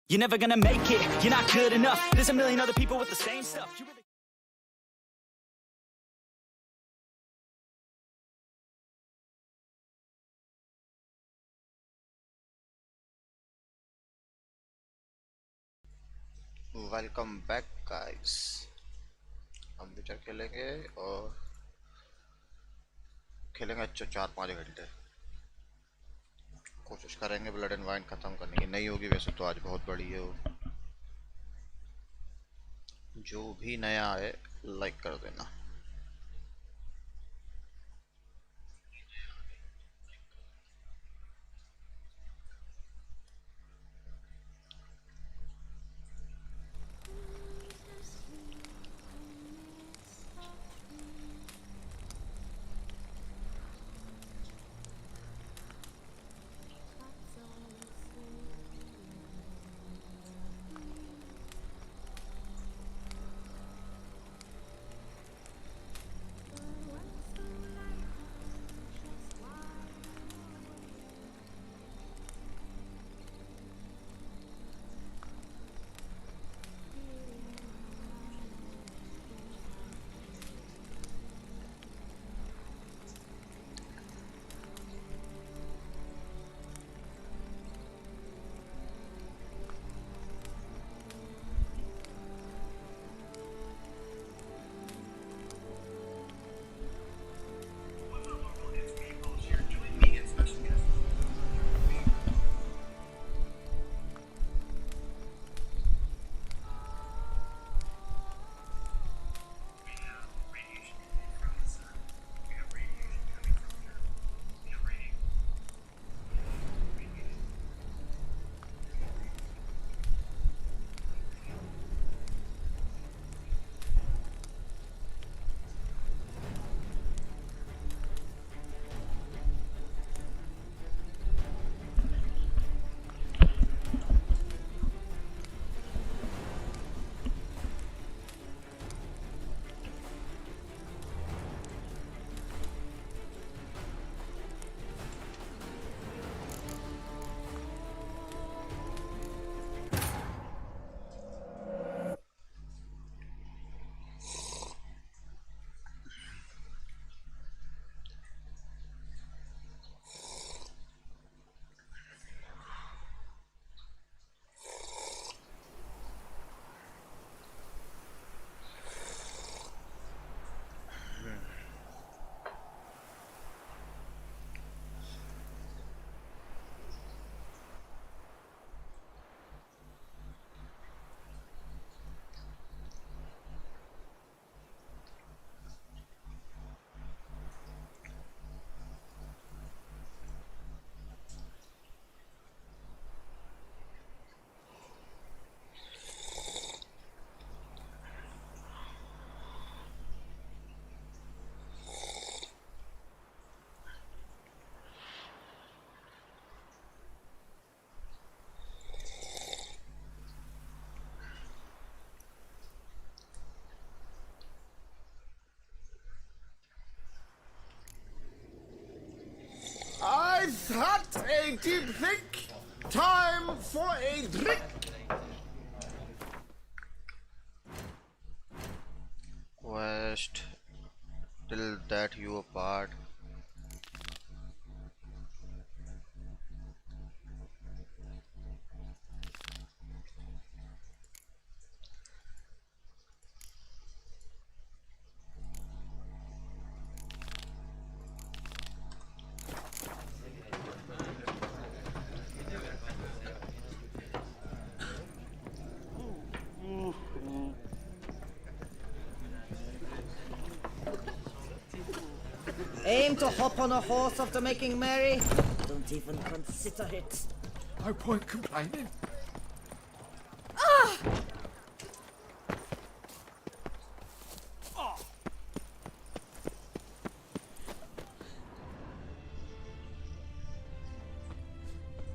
You're never gonna make it, you're not good enough. There's a million other people with the same stuff. Welcome back guys. हम विचर खेलेंगे और खेलेंगे अच्छा 4-5 घंटे। कोशिश करेंगे ब्लड एंड वाइन ख़त्म करने की। नहीं होगी वैसे तो आज बहुत बड़ी है वो। जो भी नया आए लाइक कर देना। I've had a deep think. Time for a drink. Quest till that you apart. Aim to hop on a horse after making merry? Don't even consider it. No point complaining.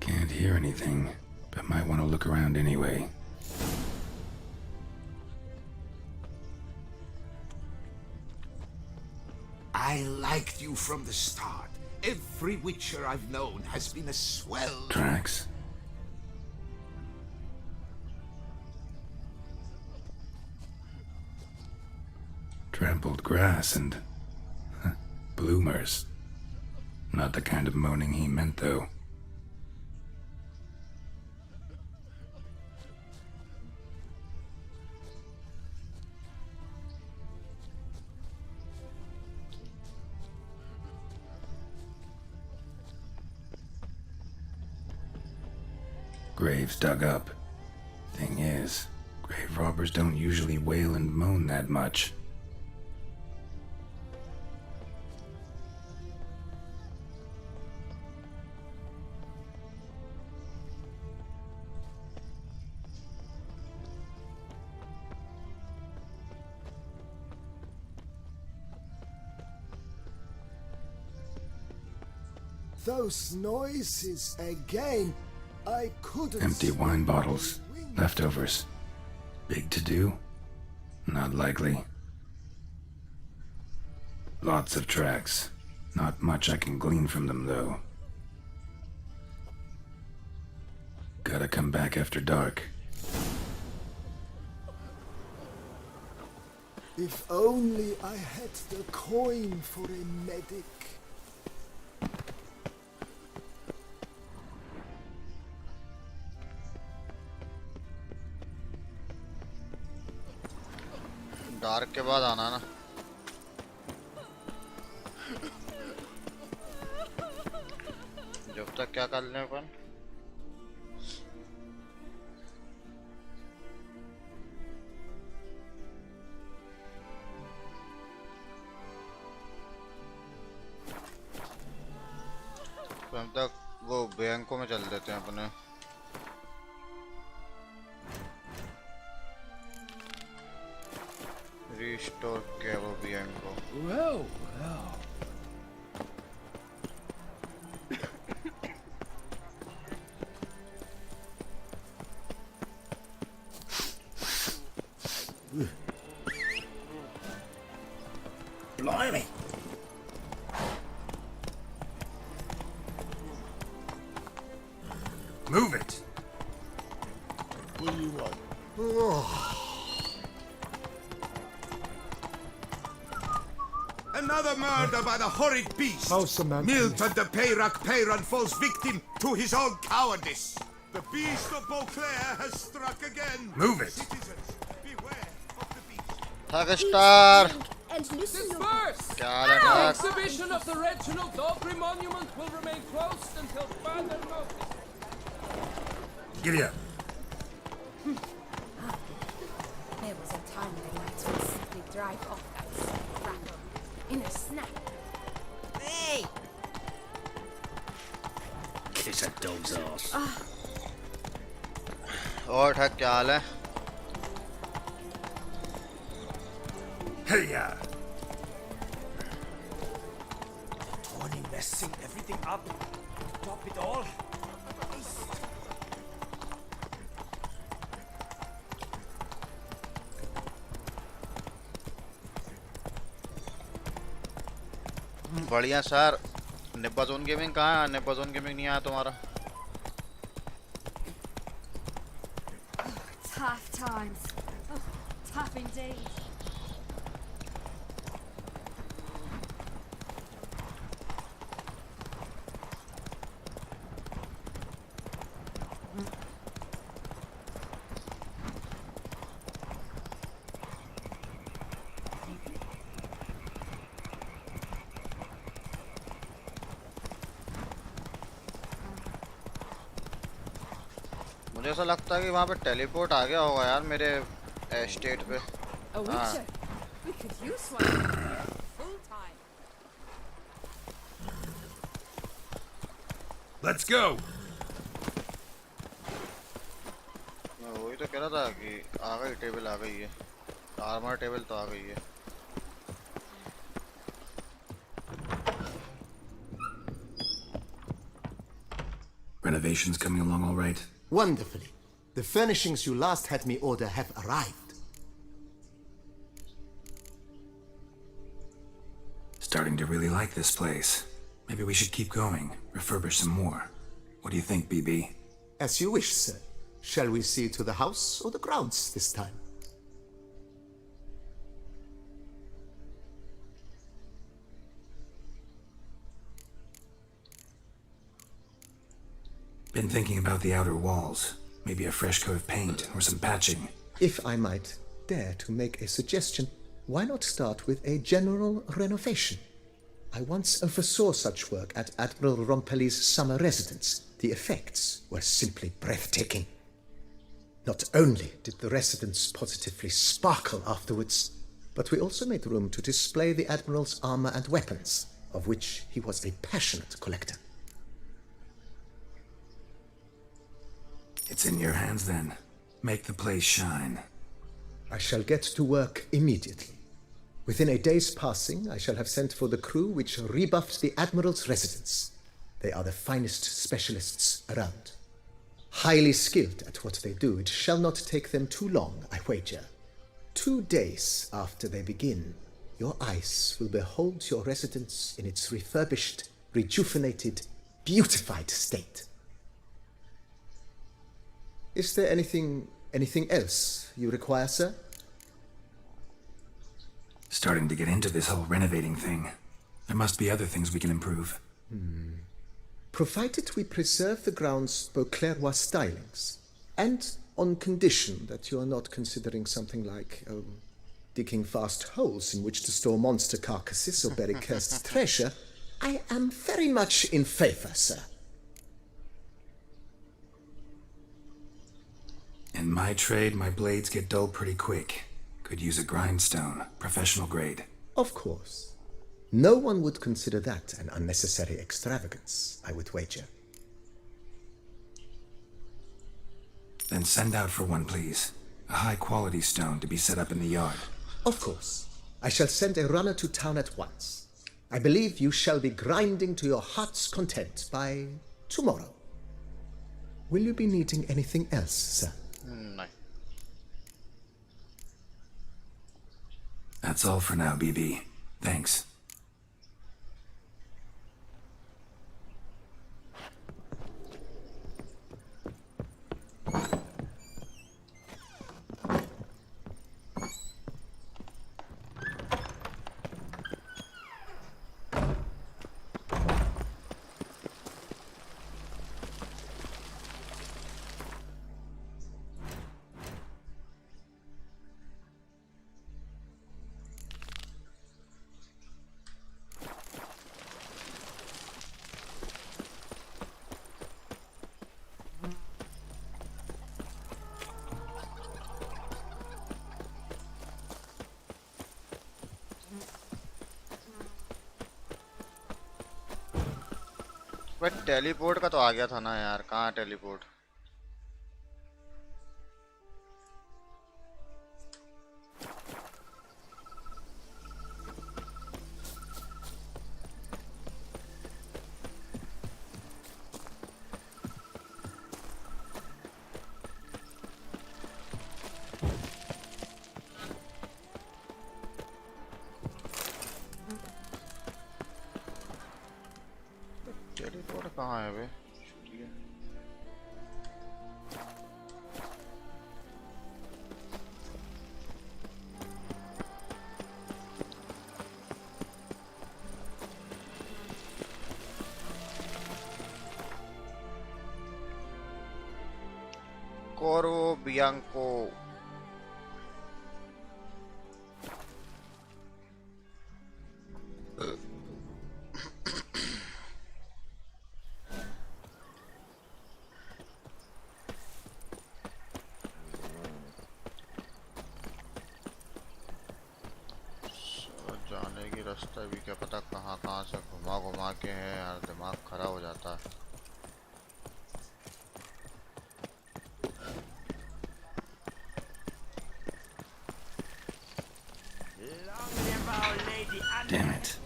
Can't hear anything, but might want to look around anyway. I liked you from the start. Every Witcher I've known has been a swell. Tracks? trampled grass and bloomers. Not the kind of moaning he meant, though. Graves dug up. Thing is, grave robbers don't usually wail and moan that much. Those noises again. I couldn't. Empty wine bottles. Leftovers. Big to do? Not likely. Lots of tracks. Not much I can glean from them, though. Gotta come back after dark. If only I had the coin for a medic. Dark के बाद आना ना जब तक क्या कर लें अपन तब तक वो बैंकों में चल देते हैं अपने Restore Cabo Bianco. Well, well. Blimey. Move it. What do you want? Oh. Another murder by the horrid beast! Samantha. Milton the Peyran falls victim to his own cowardice. The beast of Beauclair has struck again. Move it. Citizens, beware of the beast. Thagastar. And listen Disperse! क्या हाल है The ठाक exhibition of the Reginald Daubry monument will remain closed until further notice. Giddy up. There was a time when lights would simply drive off that crackle in a snap. Hey! Kiss a dog's ass. और ठाक क्या हाल है Hey ya. Tony messing everything up. Top it all. बढ़िया sir निब्बा zone gaming कहाँ है निब्बा zone gaming नहीं आया तुम्हारा Tough times. Oh, tough indeed. मुझे ऐसा लगता है कि वहाँ पे टेलीपोर्ट आ गया होगा यार मेरे एस्टेट पे A witcher. We could use one. Full time. Let's go. मैं वही तो कह रहा था कि आ गई टेबल आ गई है आर्मर टेबल तो आ गई है Renovations coming along all right? Wonderfully. The furnishings you last had me order have arrived. Starting to really like this place. Maybe we should keep going, refurbish some more. What do you think, BB? As you wish, sir. Shall we see to the house or the grounds this time? Been thinking about the outer walls. Maybe a fresh coat of paint or some patching. If I might dare to make a suggestion, why not start with a general renovation? I once oversaw such work at Admiral Rompelli's summer residence. The effects were simply breathtaking. Not only did the residence positively sparkle afterwards, but we also made room to display the Admiral's armor and weapons, of which he was a passionate collector. It's in your hands then. Make the place shine. I shall get to work immediately. Within a day's passing, I shall have sent for the crew which rebuffed the Admiral's residence. They are the finest specialists around. Highly skilled at what they do, it shall not take them too long, I wager. 2 days after they begin, your eyes will behold your residence in its refurbished, rejuvenated, beautified state. Is there anything else you require, sir? Starting to get into this whole renovating thing. There must be other things we can improve. Provided we preserve the ground's Beauclercois stylings, and on condition that you are not considering something like digging vast holes in which to store monster carcasses or bury cursed treasure, I am very much in favor, sir. In my trade, my blades get dull pretty quick. Could use a grindstone, professional grade. Of course. No one would consider that an unnecessary extravagance, I would wager. Then send out for one, please. A high-quality stone to be set up in the yard. Of course. I shall send a runner to town at once. I believe you shall be grinding to your heart's content by tomorrow. Will you be needing anything else, sir? No. That's all for now, BB. Thanks. But teleport का तो आ गया था ना यार, कहाँ teleport? Teleport कहाँ है बे? कोरो बियांको जाने की रास्ता भी क्या पता कहाँ कहाँ से घुमा घुमा के है यार, दिमाग खराब हो जाता है। Damn it.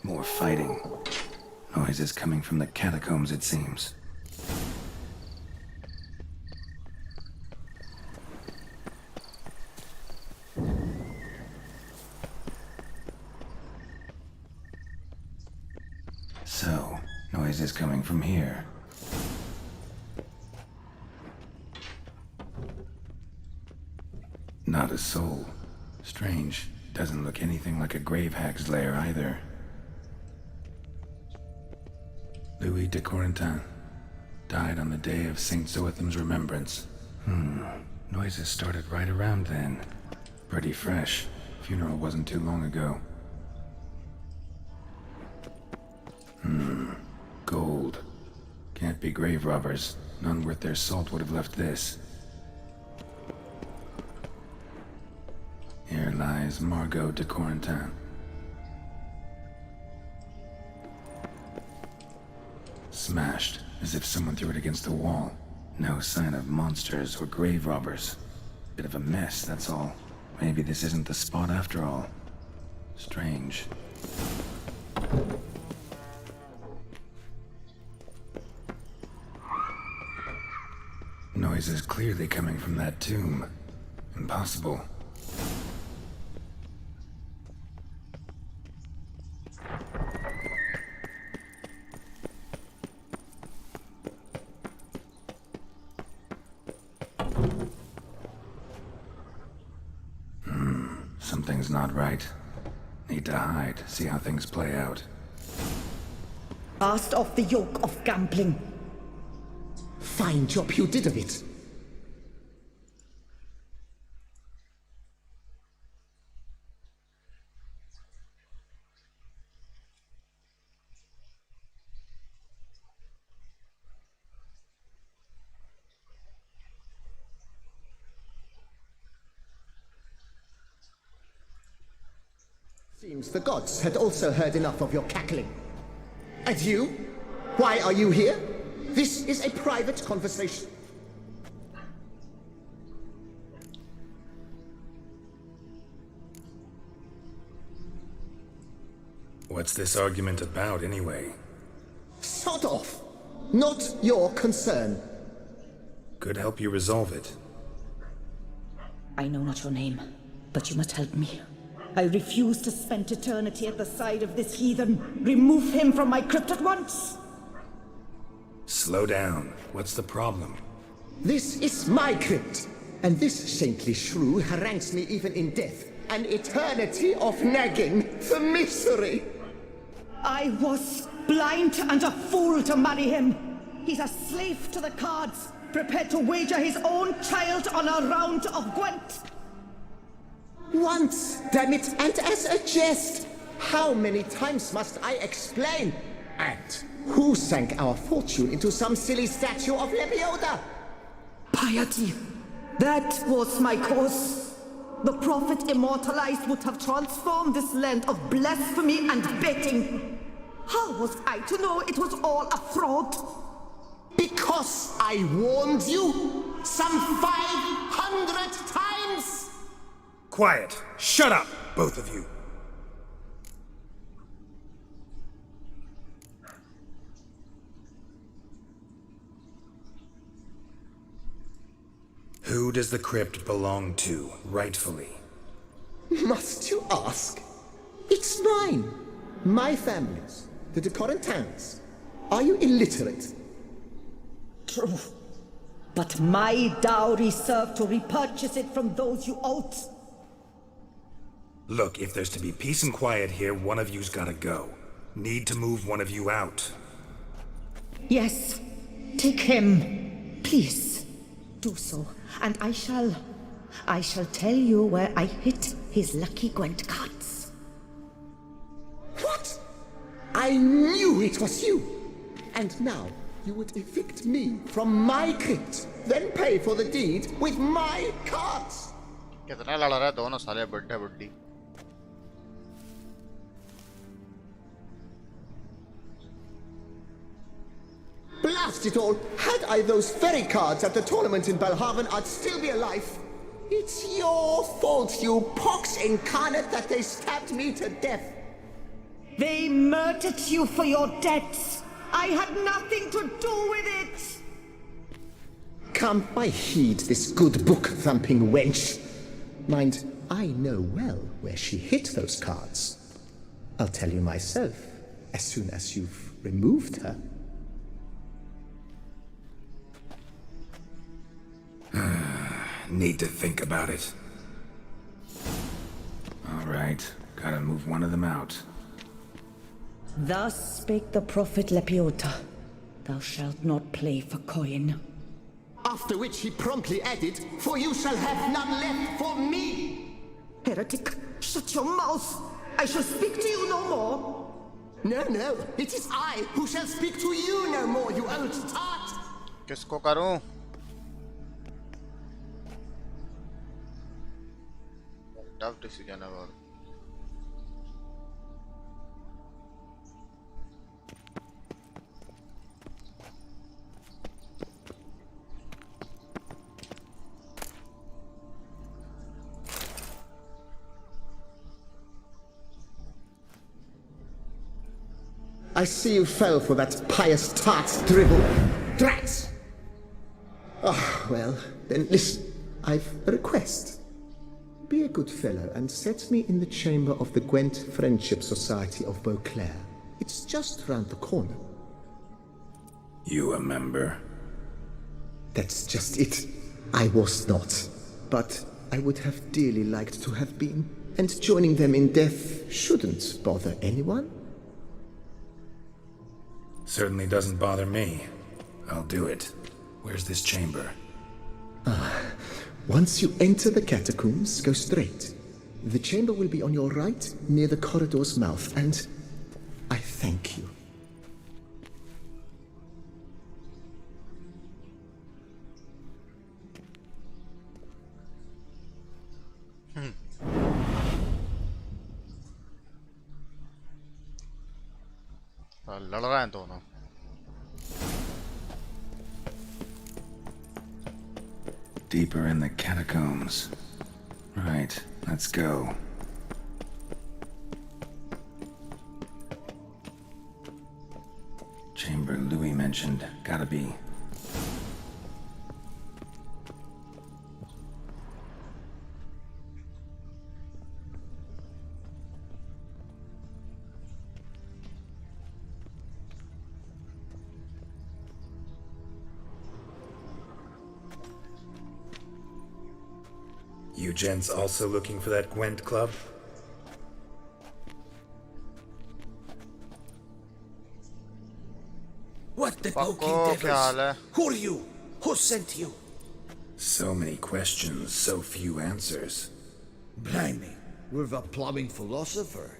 More fighting. Noises coming from the catacombs, it seems. So, noises coming from here. Not a soul. Strange. Doesn't look anything like a grave hag's lair either. Louis de Corentin. Died on the day of St. Zoetham's remembrance. Noises started right around then. Pretty fresh. Funeral wasn't too long ago. Gold. Can't be grave robbers. None worth their salt would have left this. Here lies Margot de Corentin. Smashed, as if someone threw it against the wall. No sign of monsters or grave robbers. Bit of a mess, that's all. Maybe this isn't the spot after all. Strange. Noise is clearly coming from that tomb. Impossible. Something's not right. Need to hide, see how things play out. Cast off the yoke of gambling. Fine job you did of it. Seems the gods had also heard enough of your cackling. And you? Why are you here? This is a private conversation. What's this argument about, anyway? Sod off! Not your concern. Could help you resolve it. I know not your name, but you must help me. I refuse to spend eternity at the side of this heathen. Remove him from my crypt at once! Slow down. What's the problem? This is my crypt, and this saintly shrew harangues me even in death. An eternity of nagging for misery. I was blind and a fool to marry him. He's a slave to the cards, prepared to wager his own child on a round of Gwent. Once, damn it, and as a jest. How many times must I explain? And who sank our fortune into some silly statue of Lebioda? Piety. That was my cause. The prophet immortalized would have transformed this land of blasphemy and betting. How was I to know it was all a fraud? Because I warned you some 500 times! Quiet. Shut up, both of you. Who does the crypt belong to, rightfully? Must you ask? It's mine. My family's. The de Corentins. Are you illiterate? True. But my dowry served to repurchase it from those you owed. Look, if there's to be peace and quiet here, one of you's gotta go. Need to move one of you out. Yes. Take him. Please. Do so. And I shall tell you where I hit his lucky Gwent cards. What? I knew it was you. And now you would evict me from my crypt, then pay for the deed with my cards. कितना लड़ रहा है दोनों साले बुड्ढे बुड्ढी. Blast it all! Had I those very cards at the tournament in Belhaven, I'd still be alive. It's your fault, you pox incarnate, that they stabbed me to death. They murdered you for your debts. I had nothing to do with it. Come, I heed this good book-thumping wench. Mind, I know well where she hid those cards. I'll tell you myself, as soon as you've removed her. Need to think about it. All right, gotta move one of them out. Thus spake the prophet Lepiota. Thou shalt not play for coin. After which he promptly added, "For you shall have none left for me." Heretic, shut your mouth! I shall speak to you no more! No, no, it is I who shall speak to you no more, you old tart! किसको करूं? Tough decision about. I see you fell for that pious tart's dribble. Drats! Ah, well, then listen. I've a request. Be a good fellow and set me in the chamber of the Gwent Friendship Society of Beauclair. It's just round the corner. You a member? That's just it. I was not. But I would have dearly liked to have been. And joining them in death shouldn't bother anyone. Certainly doesn't bother me. I'll do it. Where's this chamber? Once you enter the catacombs, go straight. The chamber will be on your right, near the corridor's mouth, and I thank you. लड़ रहे हैं दोनों. Deeper in the catacombs. Right, let's go. Chamber Louis mentioned. Gotta be. You gents also looking for that Gwent club? What the Fucko, pokey क्या हाल है? devils? Who are you? Who sent you? So many questions, so few answers. Blimey, we're the plumbing philosopher.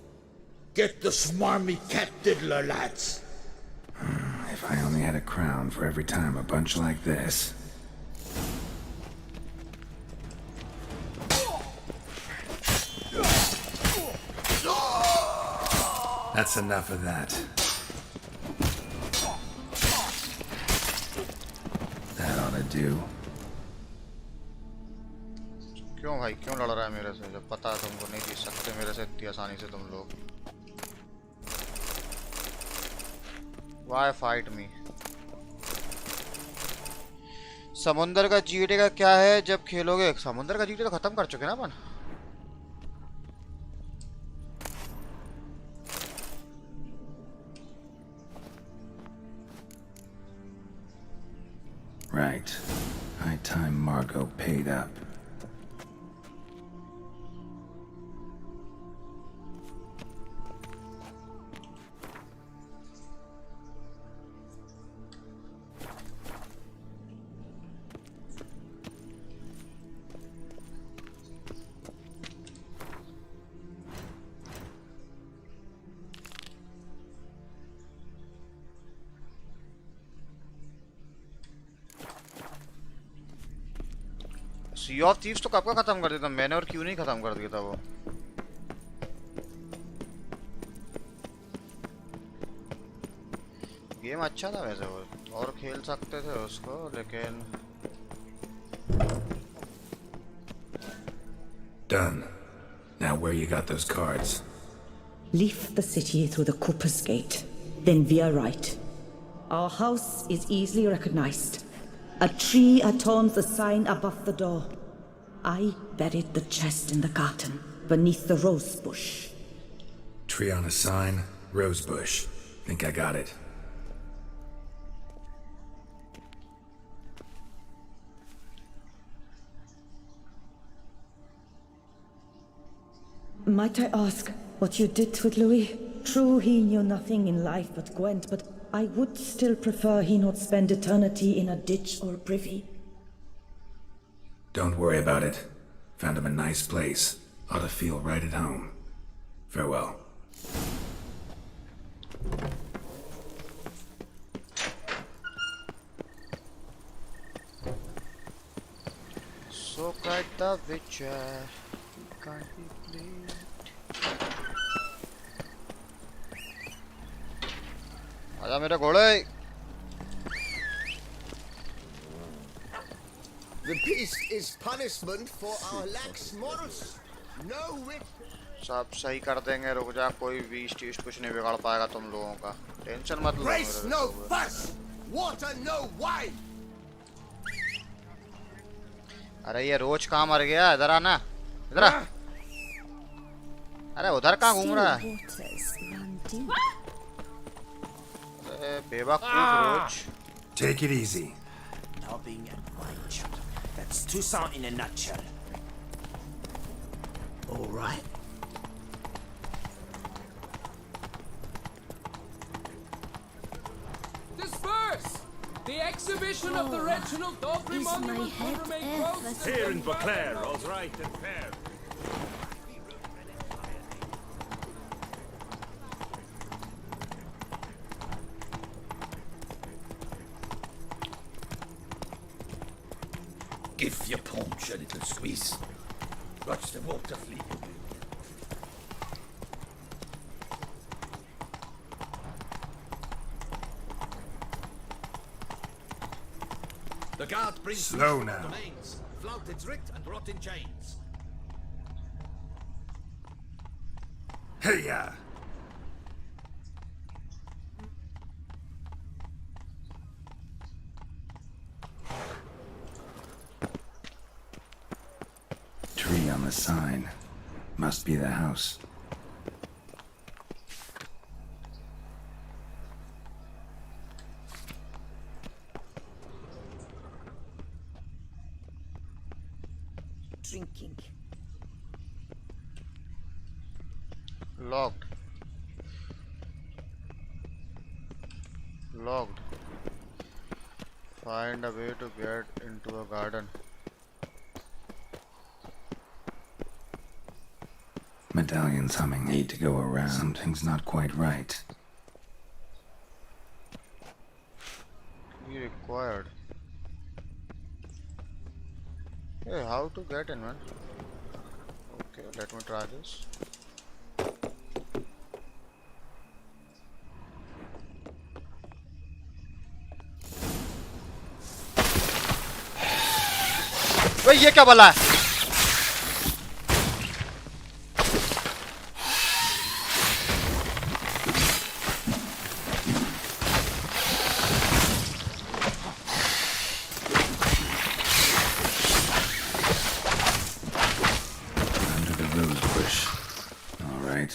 Get the smarmy cat diddler, lads. If I only had a crown for every time a bunch like this. That's enough of that. That ought to do. क्यों भाई क्यों लड़ रहा है मेरे से जब पता है तुमको नहीं जीत सकते मेरे से इतनी आसानी से तुम लोग. Why fight me? समुंदर का जीटे का क्या है जब खेलोगे? समुंदर का जीटे तो खत्म कर चुके ना अपन. Right. High time Margot paid up. Sea of Thieves तो कब का खत्म कर देता मैंने और क्यों नहीं खत्म कर दिया था वो. गेम अच्छा था वैसे वो और खेल सकते थे उसको लेकिन. Done. Now where you got those cards? Leave the city through the Cooper's Gate, then veer right. Our house is easily recognized. A tree adorns the sign above the door. I buried the chest in the garden, beneath the rose bush. Tree on a sign, rose bush. Think I got it. Might I ask what you did with Louis? True, he knew nothing in life but Gwent, but I would still prefer he not spend eternity in a ditch or a privy. Don't worry about it. Found him a nice place. Ought to feel right at home. Farewell. So cried the witcher, he can't be played. आजा मेरे घोड़े. The beast is punishment for our lax morals. No wit. सब सही कर देंगे. रुक जा. कोई बीस्ट टीस्ट कुछ नहीं बिगाड़ पाएगा तुम लोगों का. टेंशन मत लो. Grace no fuss. Water no wine. अरे ये रोज कहाँ मर गया? इधर आना. इधर आ. अरे उधर कहाँ घूम रहा है? अरे बेवकूफ रोज. Take it easy. Nobbing and wine. That's Toussaint in a nutshell. All right. Disperse! The exhibition of the Reginald Daubry monument will remain closed. Here in Beauclair, all's right and fair. Give your paunch a little squeeze. Watch the water flee. The guard brings Slow from now. the domains, flouted rigged and brought in chains. Hey-ya! Tree on the sign. Must be the house. Drinking. Locked. Locked. Find a way to get into a garden. Medallion's humming. Need to go around. Something's not quite right. Be required. Hey, how to get in, man? Okay, let me try this. भाई ये क्या बला है? Under the rose bush. All right.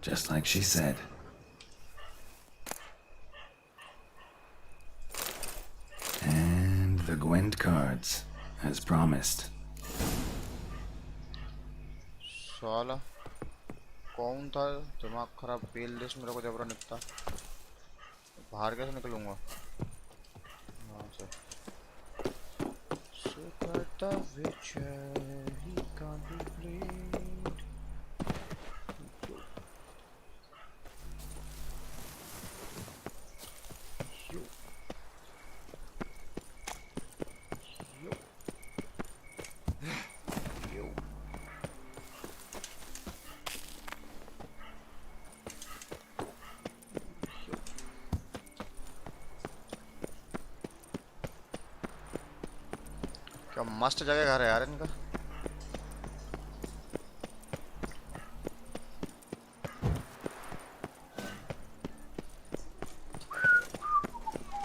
Just like she said. And the Gwent cards, as promised. साला कौन था? दिमाग खराब. बेल दिस मेरे को जबरन निकता. बाहर कैसे निकलूंगा? हाँ से. So cut the witcher, he can't be played. क्या मस्त जगह घर है यार इनका.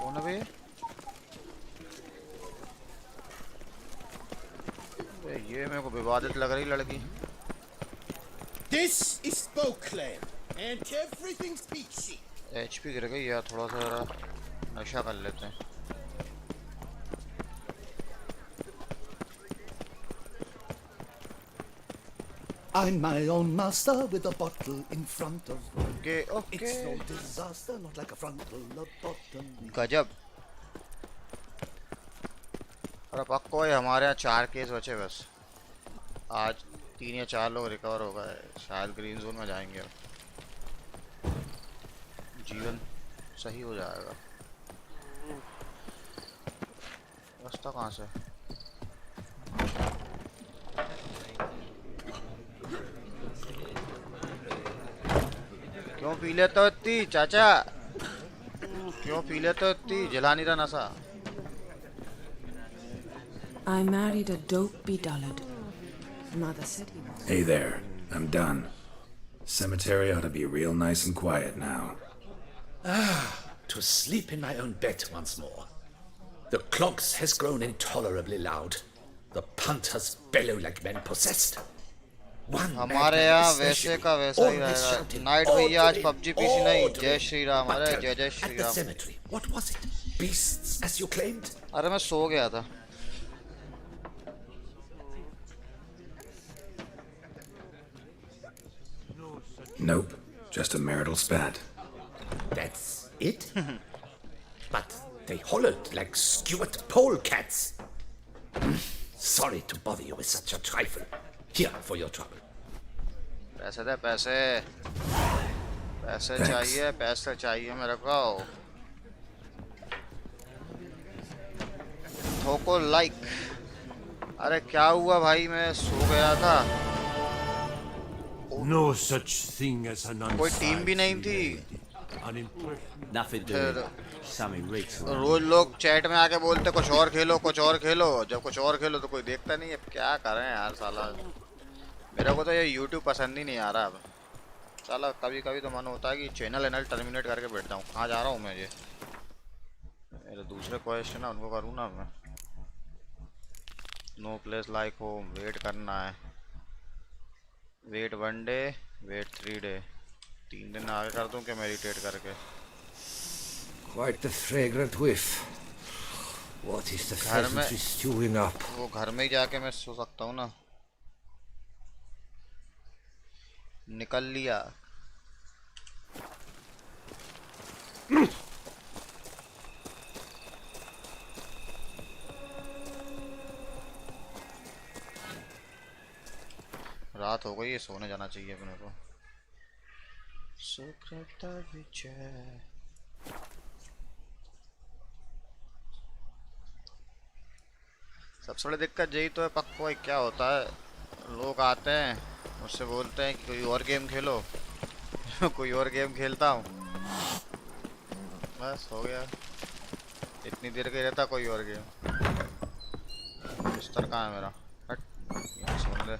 कौन है बे? ये मेरे को विवादित लग रही लड़की। This is Beauclair, and everything's peachy. HP गिर गई यार, थोड़ा सा जरा नशा कर लेते हैं। I'm my own master with a bottle in front of me. Okay, okay. It's no disaster, not like a frontal lobotomy. गजब। और अब पक्को है हमारे यहाँ 4 केस बचे बस। आज 3 या 4 लोग रिकवर हो गए, शायद ग्रीन जोन में जाएंगे अब। जीवन सही हो जाएगा। रास्ता कहाँ से? क्यों पी लेते हो इतनी चाचा? क्यों पी लेते हो इतनी? जला नहीं रहा नशा? I married a dopey dullard. Mother said he was. Hey there, I'm done. Cemetery ought to be real nice and quiet now. To sleep in my own bed once more. The clogs has grown intolerably loud. The punters bellow like men possessed. हमारे यहाँ वैसे का वैसा ही रहेगा। Night भैया आज PUBG PC नहीं। जय श्री राम। अरे जय जय Shri Ram. What was it? Beasts, as you claimed? अरे मैं सो गया था। Nope, just a marital spat. That's it? But they hollered like skewered polecats. Sorry to bother you with such a trifle. Here for your trouble. पैसे दे पैसे। पैसे चाहिए, पैसे चाहिए मेरे को। ठोको लाइक। अरे क्या हुआ भाई, मैं सो गया था। No such thing as an कोई टीम भी नहीं थी। Nothing doing. Sammy Riggs. रोज लोग चैट में आके बोलते कुछ और खेलो, कुछ और खेलो। जब कुछ और खेलो तो कोई देखता नहीं है। क्या करें यार साला। मेरे को तो ये YouTube पसंद ही नहीं आ रहा अब। साला कभी कभी तो मन होता है कि चैनल टर्मिनेट करके बैठ जाऊँ। कहाँ जा रहा हूँ मैं? ये मेरे दूसरे क्वेश्चन है उनको करूँ ना मैं। No place like home. Wait करना है। Wait 1 day, wait 3 day. 3 दिन आगे कर दूं क्या मेडिटेट करके? Quite the fragrant whiff. What is the pheasantry stewing up? वो घर में ही जाके मैं सो सकता हूँ ना। निकल लिया। रात हो गई है, सोने जाना चाहिए अपने को। सबसे बड़ी दिक्कत यही तो है पक्को। क्या होता है, लोग आते हैं मुझसे बोलते हैं कि कोई और गेम खेलो। कोई और गेम खेलता हूँ, बस हो गया। इतनी देर का रहता कोई और गेम। बिस्तर कहाँ है मेरा? हट, यहाँ सोने दे।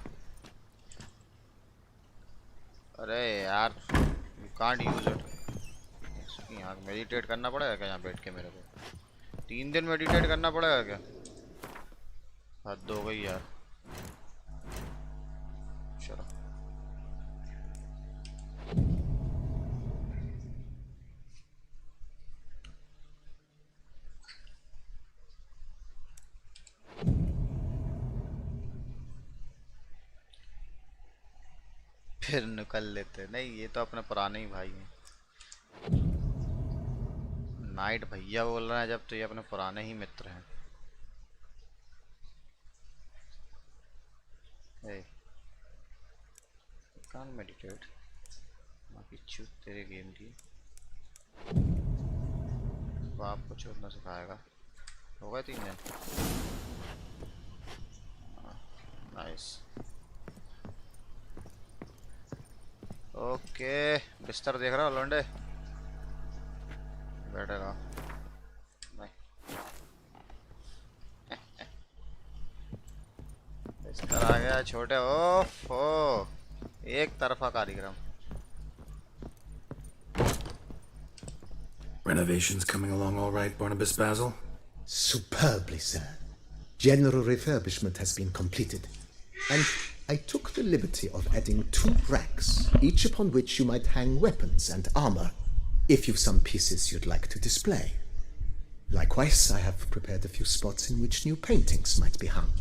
अरे यार, यू कांट यूज इट। यहाँ मेडिटेट करना पड़ेगा क्या यहाँ बैठ के मेरे को? 3 दिन मेडिटेट करना पड़ेगा क्या? हद हो गई यार। चलो फिर निकल लेते। नहीं, ये तो अपने पुराने ही भाई हैं। नाइट भैया बोल रहा है जब, तो ये अपने पुराने ही मित्र हैं। Hey, can't meditate. बाकी चूत तेरे गेम की। बाप को छोड़ना सिखाएगा। हो गए 3 दिन। नाइस। ओके, बिस्तर देख रहा हो लौंडे? बैठेगा नहीं। बिस्तर आ गया छोटे। ओफो, एक तरफा कार्यक्रम। Renovations coming along all right, Barnabas Basil? Superbly, sir. General refurbishment has been completed. And I took the liberty of adding 2 racks, each upon which you might hang weapons and armor, if you've some pieces you'd like to display. Likewise, I have prepared a few spots in which new paintings might be hung.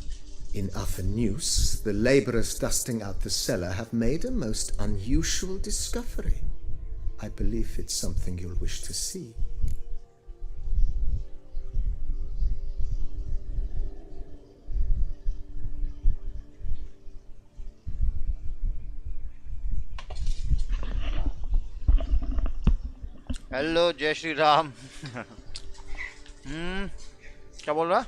In other news, the laborers dusting out the cellar have made a most unusual discovery. I believe it's something you'll wish to see. Hello जय श्री राम क्या बोल रहा?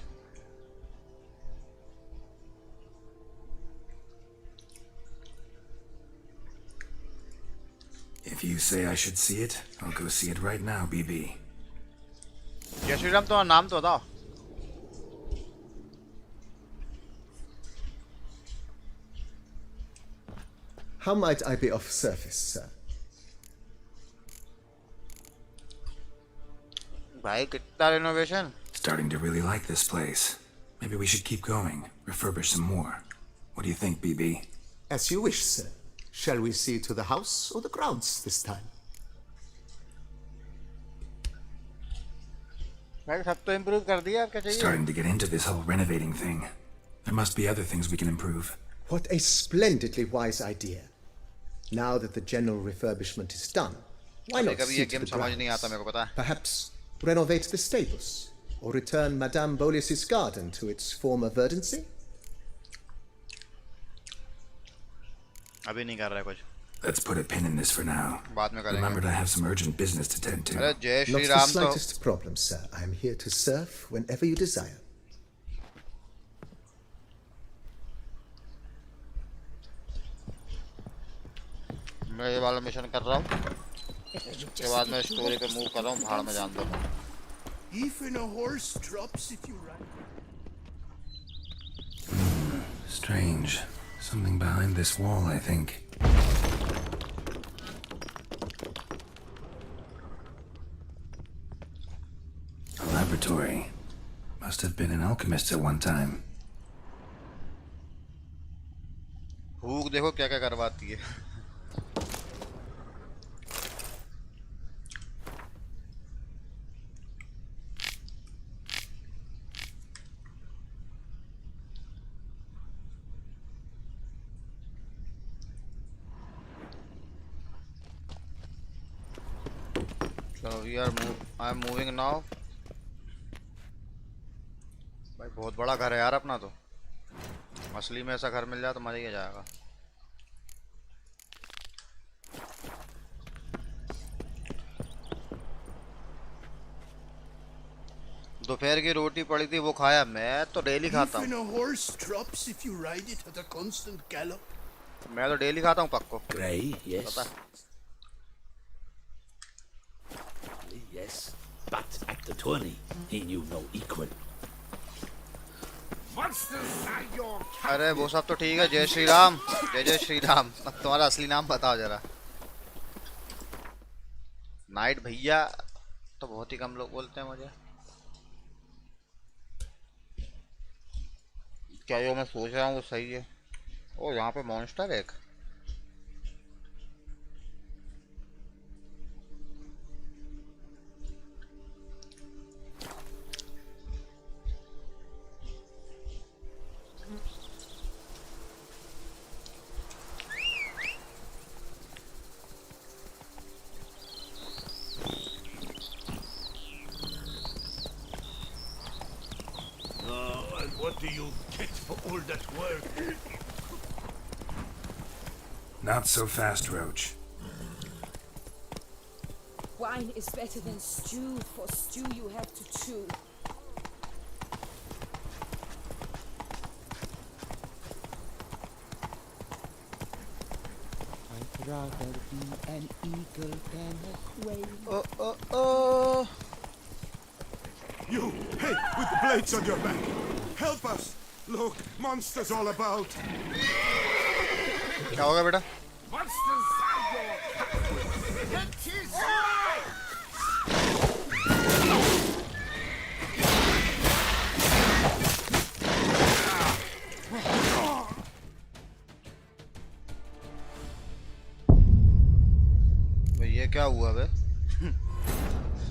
If you say I should see it, I'll go see it right now, BB. जय श्री राम, तुम्हारा नाम तो बताओ. How might I be of service, sir? भाई कितना renovation? Starting to really like this place. Maybe we should keep going, refurbish some more. What do you think, BB? As you wish, sir. Shall we see to the house or the grounds this time? भाई सब तो improve कर दिया, अब क्या चाहिए? Starting to get into this whole renovating thing. There must be other things we can improve. What a splendidly wise idea. Now that the general refurbishment is done, why not कभी see ये to game the समझ नहीं grounds? आता मेरे को, पता है? Perhaps renovate the stables, or return Madame Bolius's garden to its former verdancy? अभी नहीं कर रहा है कुछ. Let's put a pin in this for now. बाद में करेंगे. Remembered I have some urgent business to tend to. अरे जय Not श्री the राम तो slightest problem, sir. I am here to serve whenever you desire. मैं ये वाला मिशन कर रहा हूँ. उसके बाद मैं स्टोरी पे मूव कर रहा हूँ. भाड़ में जान दो. Even a horse drops if you ride. Strange. Something behind this wall, I think. A laboratory. Must have been an alchemist at one time. भूख देखो क्या क्या करवाती है. So I am moving now. भाई बहुत बड़ा घर है यार अपना तो. असली में ऐसा घर मिल जाए तो मजा ही आ जाएगा. दोपहर की रोटी पड़ी थी वो खाया. मैं तो डेली खाता Even हूँ. a horse drops if you ride it at a constant gallop. मैं तो डेली खाता हूँ पक्को. Grey, yes. पता है. Yes. But at the tourney, he knew no equal. अरे वो सब तो ठीक है. जय श्री राम. जय जय श्री राम. अब तुम्हारा असली नाम बताओ जरा. नाइट भैया तो बहुत ही कम लोग बोलते हैं मुझे. क्या जो मैं सोच रहा हूँ वो सही है? ओ यहाँ पे मॉन्स्टर है एक. And what do you get for all that work? Not so fast, Roach. Wine is better than stew. For stew you have to chew. I'd rather be an eagle than a quail. Oh. You, hey, with the blades on your back. Help us. Look, monsters all about. क्या होगा बेटा? Monsters are your It is हुआ बे?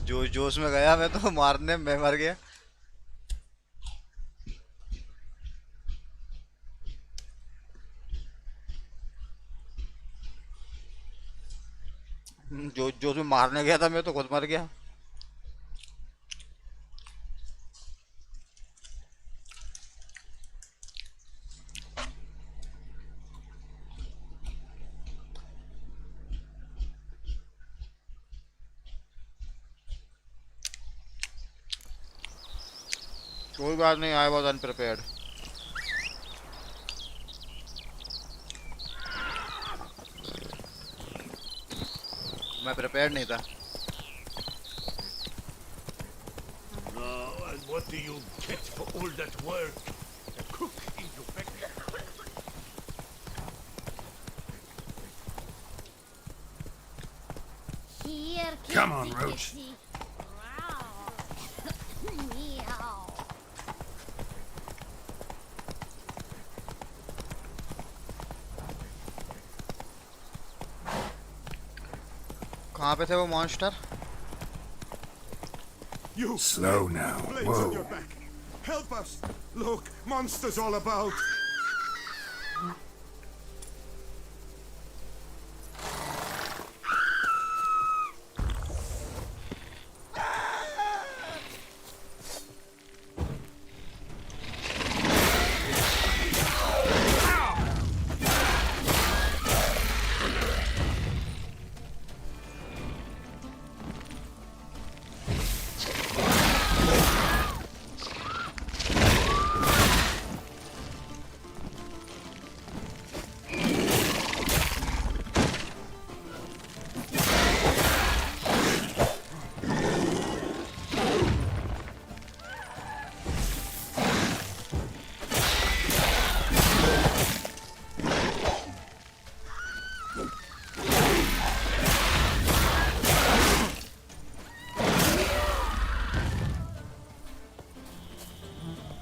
जोश जोश में गया मैं तो मारने, मैं मर गया। जोश जोश में मारने गया था मैं तो खुद मर गया। कोई बात नहीं, आई वॉज अनप्रिपेयर्ड। मैं प्रिपेयर्ड नहीं था। And what do you get for all that work? A cook in your factory. Come on, Roach. कहाँ पे थे वो monster? You Slow now. blades Whoa. on your back. Help us. Look, monsters all about.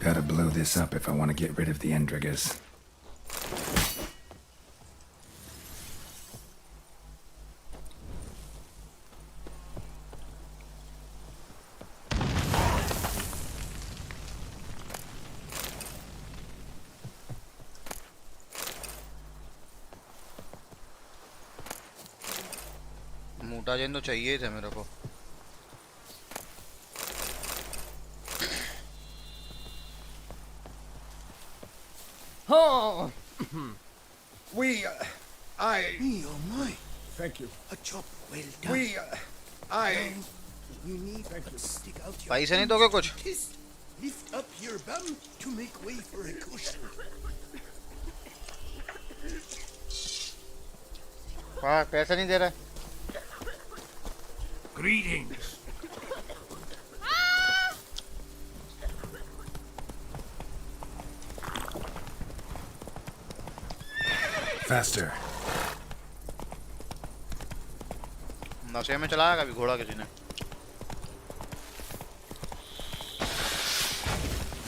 Gotta blow this up if I want to get rid of the Endriggers. मोटाजेन तो चाहिए ही थे मेरे को। Oh! Me, oh my. Thank you. A job well done. You need to stick out your पैसे नहीं दोगे कुछ? fist, lift up your bum to make way for a cushion. हाँ, पैसे नहीं दे रहा। Greetings. Faster. नशे में चलाया कभी घोड़ा किसी ने?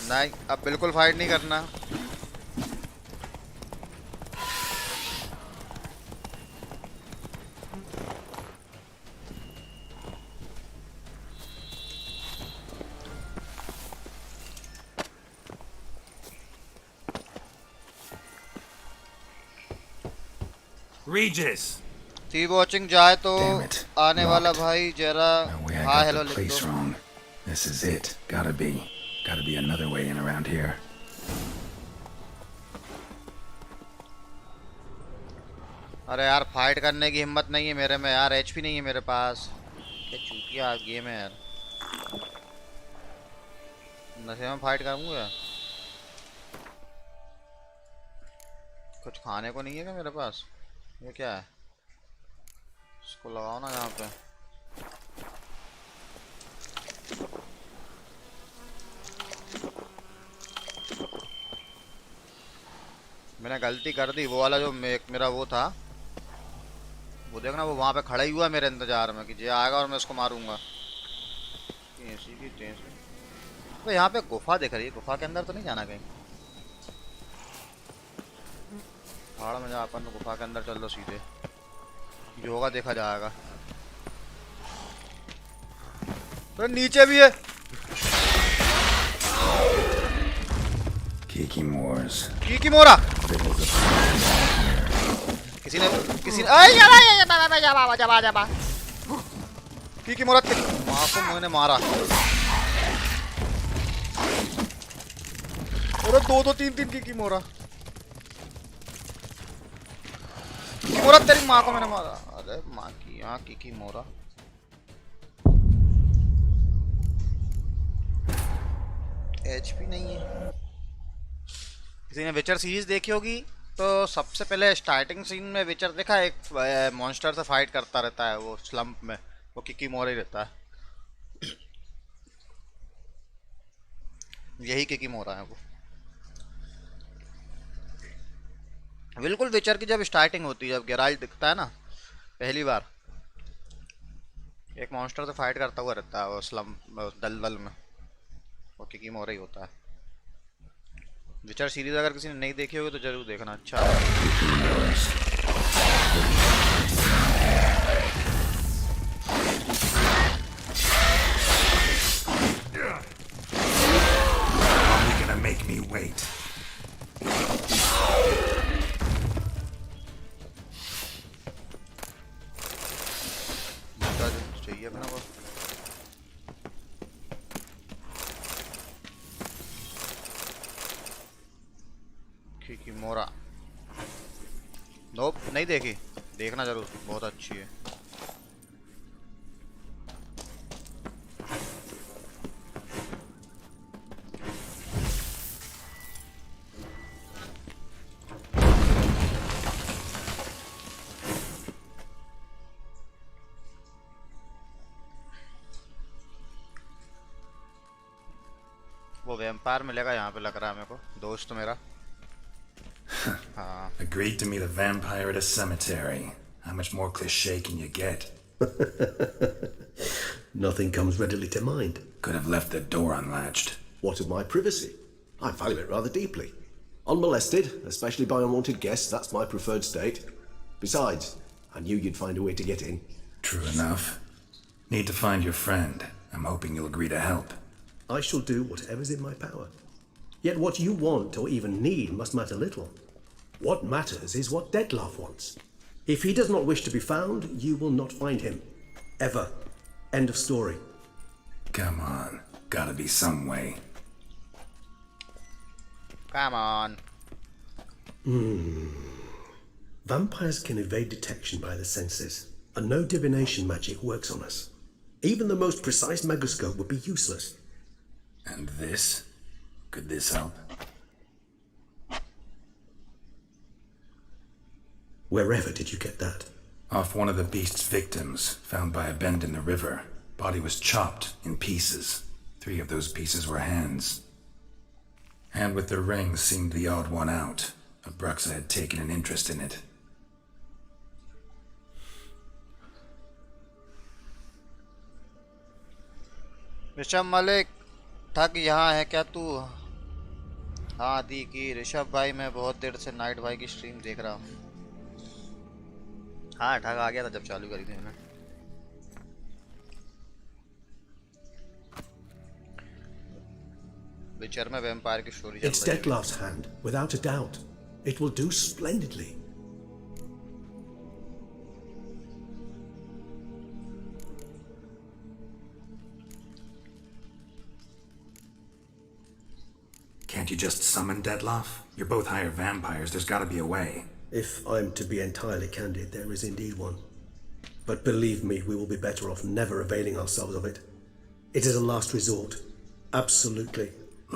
नहीं, अब बिल्कुल फाइट नहीं करना। Regis. थी वॉचिंग जाए तो Damn it. आने वाला Locked. भाई जरा No way I हाँ got हेलो the लिख place दो। wrong. This is it. Gotta be another way in around here. अरे यार फाइट करने की हिम्मत नहीं है मेरे में यार, एचपी नहीं है मेरे पास। क्या चूतिया गेम है यार। नशे में फाइट करूँगा। कुछ खाने को नहीं है क्या मेरे पास? ये क्या है? इसको लगाओ ना यहाँ पे। मैंने गलती कर दी। वो वाला जो मेरा वो था, वो देखना वो वहाँ पे खड़ा ही हुआ मेरे इंतजार में कि जे आएगा और मैं उसको मारूंगा। तो यहाँ पे गुफा दिख रही है, गुफा के अंदर तो नहीं जाना कहीं? पहाड़ में जा, अपन गुफा के अंदर चल दो सीधे, जो होगा देखा जाएगा। तो नीचे भी है। Kiki मोरा। किसी ने कीकी मोरा माँ को मैंने मारा। अरे दो तीन कीकी मोरा तेरी माँ को मैंने मारा। अरे माँ की यहाँ कीकी मोरा। एचपी नहीं है। किसी ने विचर सीरीज देखी होगी तो सबसे पहले स्टार्टिंग सीन में विचर देखा, एक मॉन्स्टर से फाइट करता रहता है वो स्लम्प में, वो किकी मोरा ही रहता है। यही किकी मोरा है वो। बिल्कुल विचर की जब स्टार्टिंग होती है, जब गेराल्ट दिखता है ना पहली बार, एक मॉन्स्टर से फाइट करता हुआ रहता है वो स्लम्प दलदल में, वो किकी मोरा ही होता है। विचर सीरीज अगर किसी ने नहीं देखी होगी तो जरूर देखना, अच्छा है। Gonna make me wait. चाहिए अपना को। की मोरा नोप नहीं देखी, देखना जरूर, बहुत अच्छी है। वो वैम्पायर मिलेगा यहाँ पे लग रहा है मेरे को, दोस्त मेरा। Agreed to meet a vampire at a cemetery. How much more cliché can you get? Nothing comes readily to mind. Could have left the door unlatched. What of my privacy? I value it rather deeply. Unmolested, especially by unwanted guests, that's my preferred state. Besides, I knew you'd find a way to get in. True enough. Need to find your friend. I'm hoping you'll agree to help. I shall do whatever's in my power. Yet what you want or even need must matter little. What matters is what Detlef wants. If he does not wish to be found, you will not find him. Ever. End of story. Come on. Gotta be some way. Come on. Vampires can evade detection by the senses, and no divination magic works on us. Even the most precise megascope would be useless. And this? Could this help? Wherever did you get that? Off one of the beast's victims, found by a bend in the river. Body was chopped in pieces. 3 of those pieces were hands. Hand with the ring seemed the odd one out. Abruxa had taken an interest in it. Rishabh Malik ठग यहाँ है क्या तू? हाँ दी की ऋषभ भाई, मैं बहुत देर से नाइट भाई की स्ट्रीम देख रहा हूँ। हाँ ठग आ गया था जब चालू करी थी मैंने। विचर में वैम्पायर की स्टोरी चल रही है। It's Detlef's hand, without a doubt. It will do splendidly. Can't you just summon Detlef? You're both hired vampires. There's got to be a way. If I'm to be entirely candid, there is indeed one. But believe me, we will be better off never availing ourselves of it. It is a last resort. Absolutely.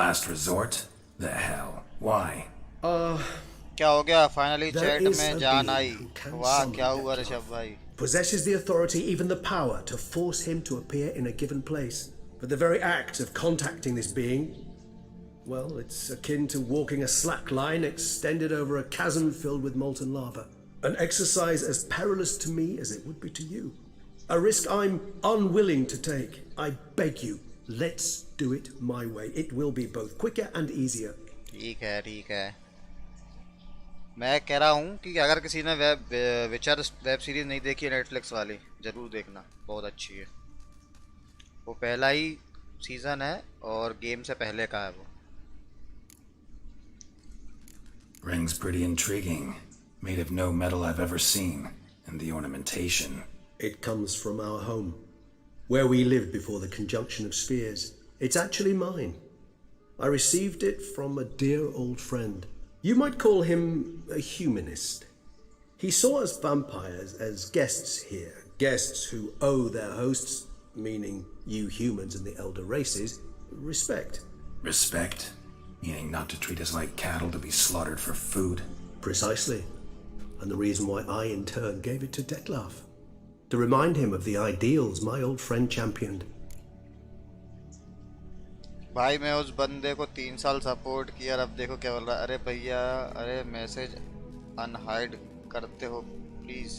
Last resort? The hell? Why? क्या हो गया? Finally chat में जान आई। वाह क्या हुआ ऋषभ भाई? Possesses the authority, even the power, to force him to appear in a given place. But the very act of contacting this being, well, it's akin to walking a slack line extended over a chasm filled with molten lava. An exercise as perilous to me as it would be to you. A risk I'm unwilling to take. I beg you, let's do it my way. It will be both quicker and easier. ठीक है। मैं कह रहा हूँ कि अगर किसी ने विचर वेब सीरीज नहीं देखी है नेटफ्लिक्स वाली, जरूर देखना, बहुत अच्छी है। वो पहला ही सीजन है और गेम से पहले का है वो. Ring's pretty intriguing. Made of no metal I've ever seen. And the ornamentation. It comes from our home, where we lived before the conjunction of spheres. It's actually mine. I received it from a dear old friend. You might call him a humanist. He saw us vampires as guests here, guests who owe their hosts, meaning you humans and the elder races, respect. Respect? Meaning not to treat us like cattle to be slaughtered for food? Precisely. And the reason why I in turn gave it to Detlef. To remind him of the ideals my old friend championed. भाई मैं उस बंदे को 3 साल support किया और अब देखो क्या बोल रहा है. अरे भैया, अरे मैसेज अनहाइड करते हो प्लीज.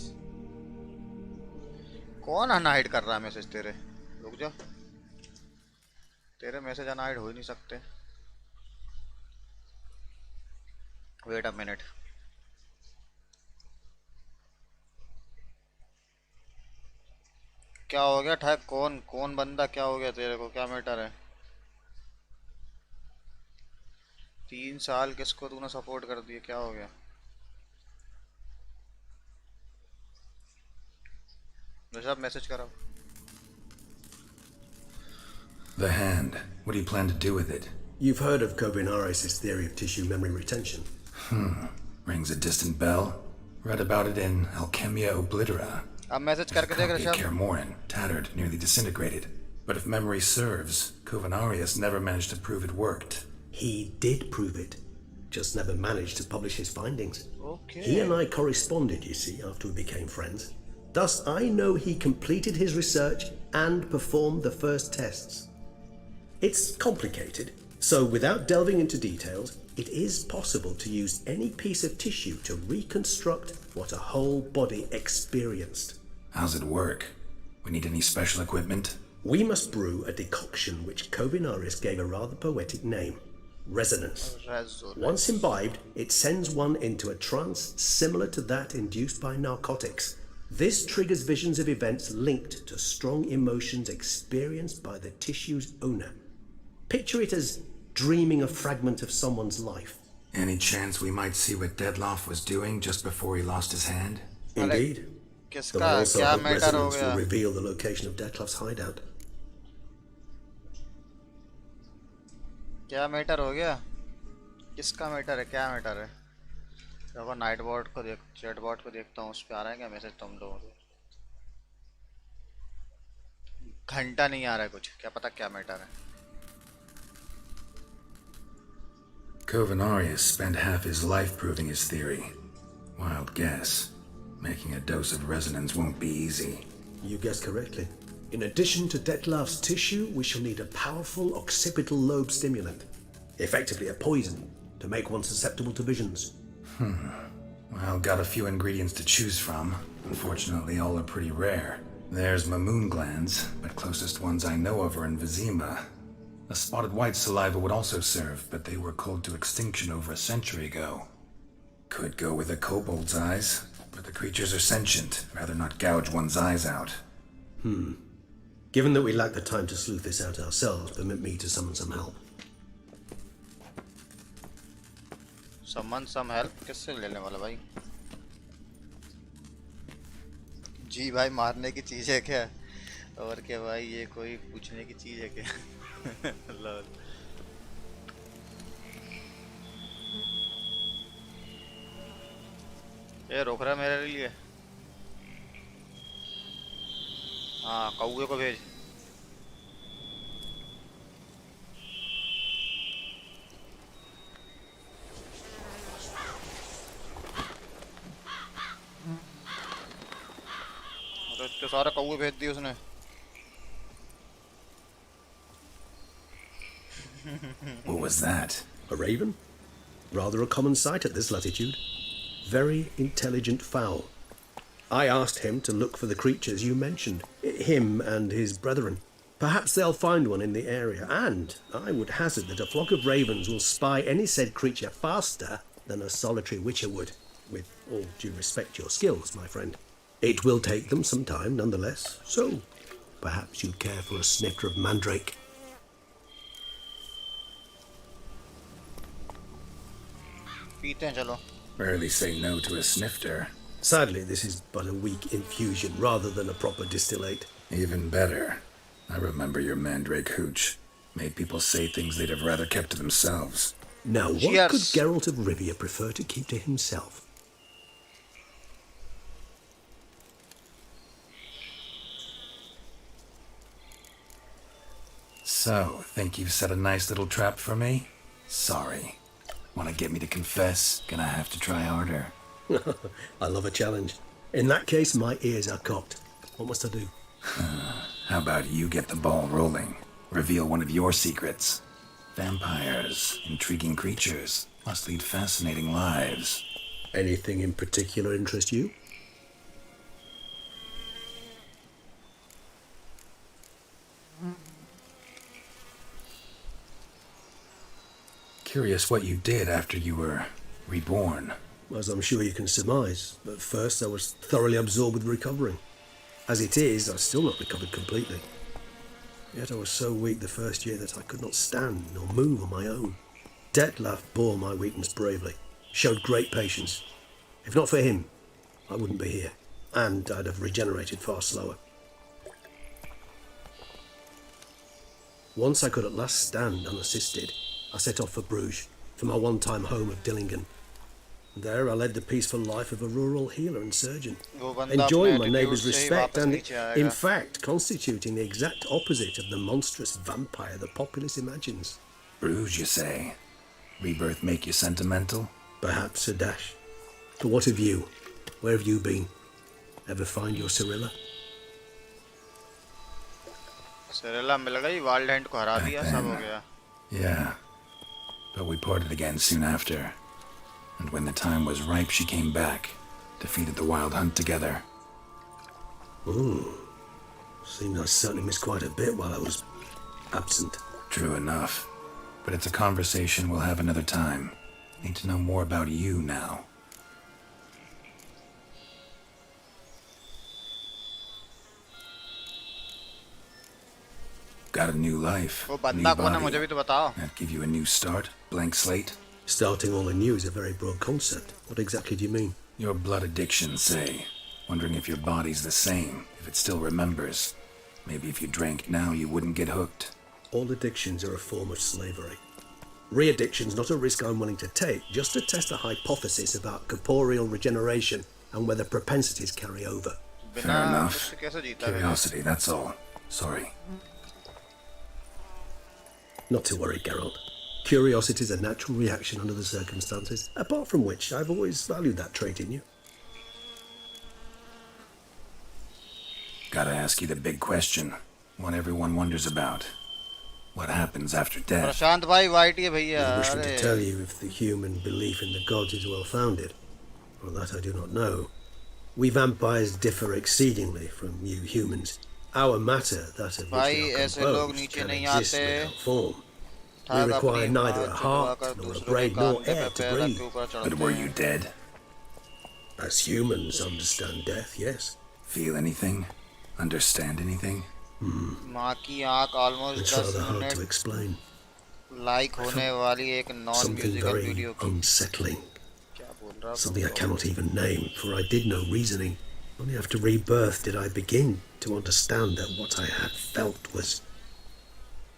कौन अनहाइड कर रहा है मैसेज तेरे? रुक जा, तेरे मैसेज अनहाइड हो ही नहीं सकते. Wait a minute. क्या हो गया ठाक? कौन बंदा? क्या हो गया तेरे को? क्या मैटर है? 3 साल किसको तूने सपोर्ट कर दिया? क्या हो गया? ऋषभ मैसेज करो. The hand. What do you plan to do with it? You've heard of Kovinaris' theory of tissue memory retention. Rings a distant bell. Read about it in Alchemia Oblitera. अब message करके देख Rishabh. Kermoran, tattered, nearly disintegrated. But if memory serves, Kovinaris never managed to prove it worked. He did prove it, just never managed to publish his findings. Okay. He and I corresponded, you see, after we became friends. Thus, I know he completed his research and performed the first tests. It's complicated, so without delving into details, it is possible to use any piece of tissue to reconstruct what a whole body experienced. How's it work? We need any special equipment? We must brew a decoction which Kovinaris gave a rather poetic name. Resonance. Once imbibed, it sends one into a trance similar to that induced by narcotics. This triggers visions of events linked to strong emotions experienced by the tissue's owner. Picture it as dreaming a fragment of someone's life. Any chance we might see what Detlef was doing just before he lost his hand? Indeed. Though I also hope Resonance will reveal the location of Detlef's hideout. क्या matter हो गया? किसका matter है? क्या matter है? देखो night bot को देख, चैट बॉट को देखता हूँ, उस पे आ रहा है क्या मैसेज तुम लोगों को? घंटा नहीं आ रहा है कुछ. क्या पता क्या मैटर है. Kovinaris spent half his life proving his theory. Wild guess. Making a dose of resonance won't be easy. You guessed correctly. In addition to Detlef's tissue, we shall need a powerful occipital lobe stimulant. Effectively a poison, to make one susceptible to visions. Well, got a few ingredients to choose from. Unfortunately, all are pretty rare. There's mamoon glands, but closest ones I know of are in Vizima. A spotted white saliva would also serve, but they were cold to extinction over a century ago. Could go with a kobold's eyes, but the creatures are sentient. Rather not gouge one's eyes out. Given that we lack the time to sleuth this out ourselves, permit me to summon some help. Summon some help? किससे लेने वाला भाई? जी भाई मारने की चीज है क्या? और क्या भाई ये कोई पूछने की चीज है क्या? लॉल. ये रोक रहा है मेरे लिए. हाँ कौवे को भेज. अरे इतने सारे कौवे भेज दिए उसने. What was that? A raven? Rather a common sight at this latitude. Very intelligent fowl. I asked him to look for the creatures you mentioned, him and his brethren. Perhaps they'll find one in the area, and I would hazard that a flock of ravens will spy any said creature faster than a solitary witcher would, with all due respect to your skills, my friend. It will take them some time, nonetheless, so Perhaps you'd care for a snifter of mandrake. पीते हैं चलो. Rarely say no to a snifter. Sadly, this is but a weak infusion rather than a proper distillate. Even better. I remember your mandrake hooch. Made people say things they'd have rather kept to themselves. Now, what Cheers. could Geralt of Rivia prefer to keep to himself? So, think you've set a nice little trap for me? Sorry. Want to get me to confess? Gonna have to try harder. I love a challenge. In that case, my ears are cocked. What must I do? How about you get the ball rolling? Reveal one of your secrets. Vampires, intriguing creatures, must lead fascinating lives. Anything in particular interest you? Curious what you did after you were reborn. As I'm sure you can surmise, at first I was thoroughly absorbed with recovering. As it is, I've still not recovered completely. Yet I was so weak the first year that I could not stand nor move on my own. Detlef bore my weakness bravely, showed great patience. If not for him, I wouldn't be here, and I'd have regenerated far slower. Once I could at last stand unassisted, I set off for Bruges, for my one-time home of Dillingen. There I led the peaceful life of a rural healer and surgeon, enjoying my neighbours' respect and, in fact, constituting the exact opposite of the monstrous vampire the populace imagines. Bruges, you say? Rebirth make you sentimental? Perhaps a dash. But what of you? Where have you been? Ever find your Cyrilla? Cyrilla मिल गई, Wild Hunt को हरा दिया, सब हो गया. Yeah, but we parted again soon after. And when the time was ripe, she came back, defeated the Wild Hunt together. Ooh, seems I certainly missed quite a bit while I was absent. True enough. But it's a conversation we'll have another time. Need to know more about you now. Got a new life. वो बंदा कौन है मुझे भी तो बताओ. That give you a new start? Blank slate? Starting all anew is a very broad concept. What exactly do you mean? Your blood addiction, say. Wondering if your body's the same, if it still remembers. Maybe if you drank now, you wouldn't get hooked. All addictions are a form of slavery. Re-addiction's not a risk I'm willing to take, just to test a hypothesis about corporeal regeneration and whether propensities carry over. Fair enough. Curiosity, that's all. Sorry. Not to worry, Geralt. Curiosity is a natural reaction under the circumstances, apart from which I've always valued that trait in you. Gotta ask you the big question. One everyone wonders about. What happens after death? प्रशांत भाई white है भैया. I wish me to tell you if the human belief in the gods is well founded. Well, that I do not know. We vampires differ exceedingly from you humans. Our matter, that of which we are composed, can exist without form. We require neither a heart, nor a brain, nor air to breathe. But were you dead? As humans understand death, yes. Feel anything? Understand anything? माँ की आँख almost It's 10 rather hard to minute explain. like होने वाली एक Something non-musical very video की. unsettling. क्या बोल रहा? Something I cannot even name, for I did no reasoning. Only after rebirth did I begin to understand that what I had felt was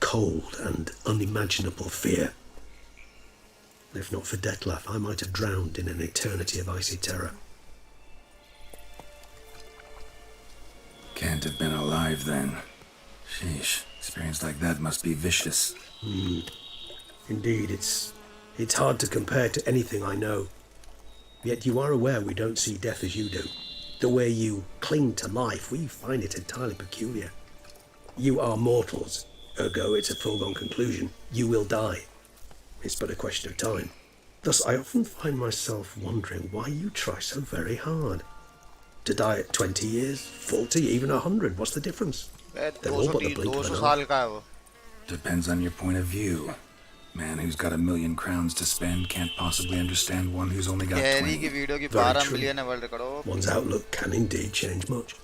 cold and unimaginable fear. If not for Detlef, I might have drowned in an eternity of icy terror. Can't have been alive then. Sheesh, experience like that must be vicious. Indeed, it's hard to compare to anything I know. Yet you are aware we don't see death as you do. The way you cling to life, we find it entirely peculiar. You are mortals, ergo it's a foregone conclusion. You will die. It's but a question of time. Thus, I often find myself wondering why you try so very hard. To die at 20 years, 40, even 100, what's the difference? They're all but the blink of an eye. Depends on your point of view. Man who's got 1,000,000 crowns to spend can't possibly understand one who's only got 20. Very true. One's outlook can indeed change much.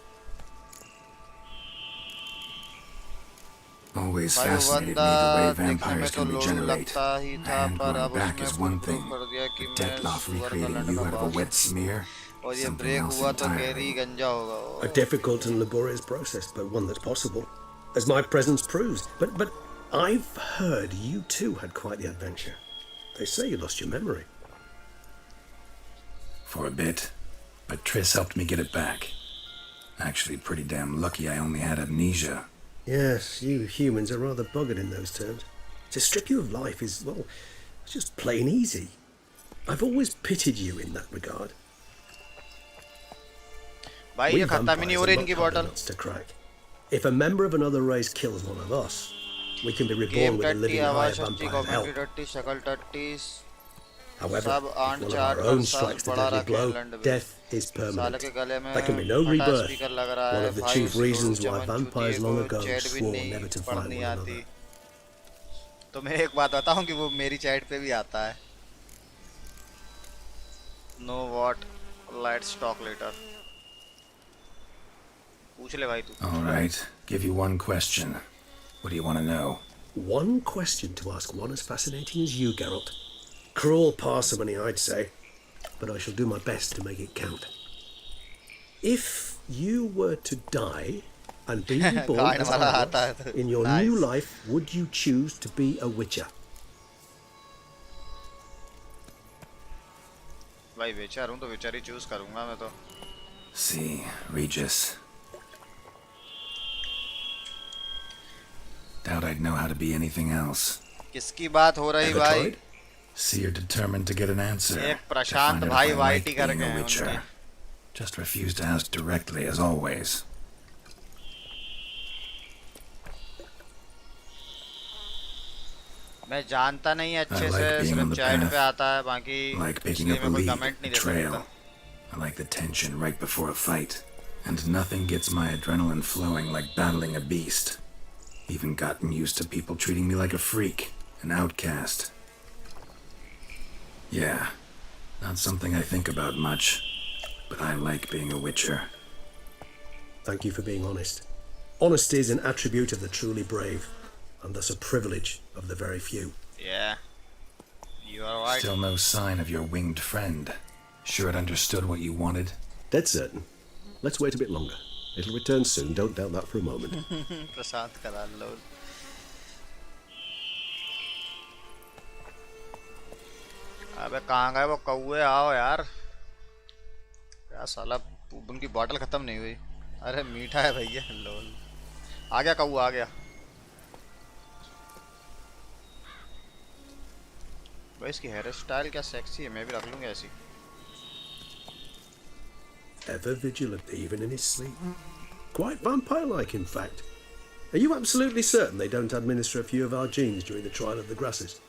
Always भाई वो fascinated me बंदा the way देखने में vampires तो can lol regenerate. लगता ही था, And पर growing अब back उसने is खुद one प्रूव thing, कर दिया कि but मैं Detloff सुअर का recreating London you out of a boss wet smear? और ये Something ब्रेक else हुआ तो गहरी entirely. गंजा होगा A difficult and laborious process, but one that's possible, as my presence proves. But I've heard you too had quite the adventure. They say you lost your memory. For a bit, but Triss helped me get it back. Actually, pretty damn lucky I only had amnesia. Yes, you humans are rather buggered in those terms. To strip you of life is, well, it's just plain easy. I've always pitied you in that regard. भाई ये खत्म ही नहीं हो रही इनकी bottle to crack. If a member of another race kills one of us, we can be reborn with a living higher vampire hell. However, if one of our own strikes the deadly blow, death is permanent. There can be no rebirth, one of the chief reasons why vampires long ago swore never to fight one another. तो मैं एक बात बताऊं कि वो मेरी chat पे भी आता है. No what, let's talk later. पूछ ले भाई तू. All right, give you one question. What do you want to know? One question to ask one as fascinating as you, Geralt. Cruel parsimony, I'd say, but I shall do my best to make it count. If you were to die and be reborn as I was, in your new life, would you choose to be a witcher? भाई विचर हूँ तो विचर ही choose करूँगा मैं तो. See, Regis. Doubt I'd know how to be anything else. किसकी बात हो रही भाई? See, you're determined to get an answer. एक प्रशांत भाई वाईटी करके हैं उनके. Just refuse to ask directly, as always. मैं जानता नहीं अच्छे से, सिर्फ चैट पे आता है, बाकी इसलिए मैं कोई कमेंट नहीं दे सकता. I like the tension right before a fight, and nothing gets my adrenaline flowing like battling a beast. Even gotten used to people treating me like a freak, an outcast. Yeah, not something I think about much, but I like being a witcher. Thank you for being honest. Honesty is an attribute of the truly brave, and thus a privilege of the very few. Yeah, you are right. Still no sign of your winged friend. Sure it understood what you wanted? Dead certain. Let's wait a bit longer. It'll return soon, don't doubt that for a moment. प्रशांत करा लो. अबे कहाँ गए वो कौवे? आओ यार. क्या साला उनकी बॉटल खत्म नहीं हुई. अरे मीठा है भैया. लोल. आ गया कौवा, आ गया. भाई इसकी हेयर स्टाइल क्या सेक्सी है. मैं भी रख लूँगा ऐसी. Ever vigilant, even in his sleep. Quite vampire-like, in fact. Are you absolutely certain they don't administer a few of our genes during the trial of the grasses?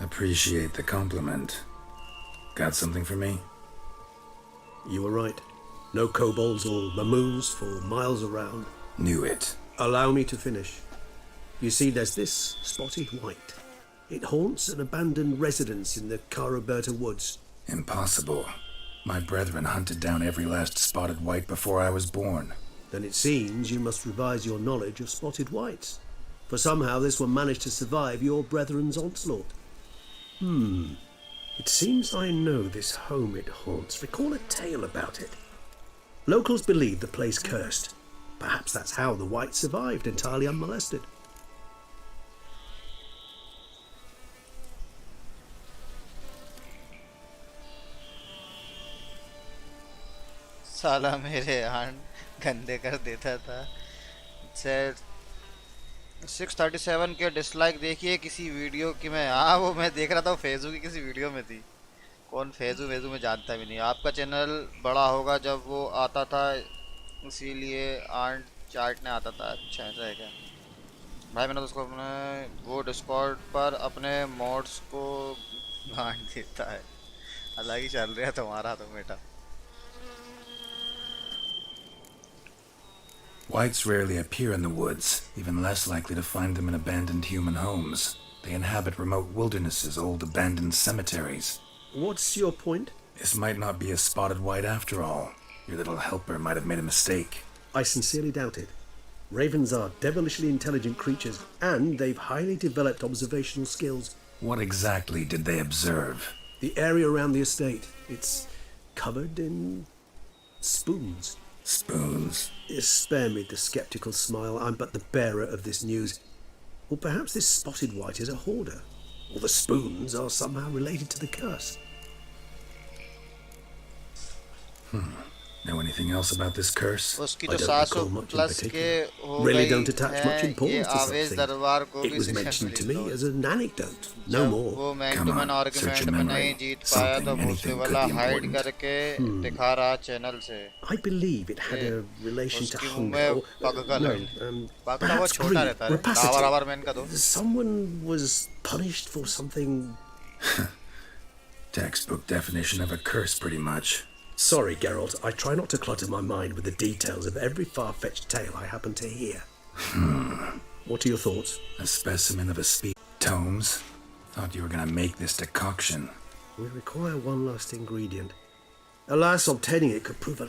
Appreciate the compliment. Got something for me? You were right. No kobolds or mamoons for miles around. Knew it. Allow me to finish. You see, there's this spotted white. It haunts an abandoned residence in the Caraberta woods. Impossible. My brethren hunted down every last spotted white before I was born. Then it seems you must revise your knowledge of spotted whites. For somehow this one managed to survive your brethren's onslaught. It seems I know this home it haunts. Recall a tale about it. Locals believe the place cursed. Perhaps that's how the whites survived entirely unmolested. साला मेरे हाथ गंदे कर देता था. 637 के dislike देखिए किसी वीडियो की. मैं वो मैं देख रहा था फेसबुक की किसी वीडियो में थी. कौन फेसबुक में जानता भी नहीं. आपका चैनल बड़ा होगा जब वो आता था, इसीलिए आंट चार्ट ने आता था. अच्छा ऐसा है क्या भाई? मैंने तो उसको अपने वो डिस्कॉर्ड पर अपने मॉड्स को बांट देता है. अलग ही चल रहा है तुम्हारा तो बेटा. Whites rarely appear in the woods, even less likely to find them in abandoned human homes. They inhabit remote wildernesses, old abandoned cemeteries. What's your point? This might not be a spotted white after all. Your little helper might have made a mistake. I sincerely doubt it. Ravens are devilishly intelligent creatures, and they've highly developed observational skills. What exactly did they observe? The area around the estate. It's covered in spoons. Spoons? Spare me the skeptical smile. I'm but the bearer of this news. Or perhaps this spotted white is a hoarder. Or the spoons are somehow related to the curse. Know anything else about this curse? उसकी तो 700+ के हो Really गई don't attach much है, ये importance to आवेश दरबार को something. भी It was शिक्षा mentioned to मिली me तो as an anecdote, no जब more. वो man Come to on, man search argument your में memory. नहीं जीत पाया तो Something, वो anything उससे could वाला be हाइड important. करके दिखा रहा चैनल से I believe it had a relation to उसकी मुंह hunger. में Or, पगगल है पगला वो perhaps छोटा greed, रहता है rapacity. बराबर मैन का दो Someone was punished for something. Textbook definition of a curse, pretty much. Sorry, Geralt. I try not to clutter my mind with the details of every far-fetched tale I happen to hear. What are your thoughts? A specimen of a tomes? Thought you were gonna make this decoction. We require one last ingredient. Alas, obtaining it could prove a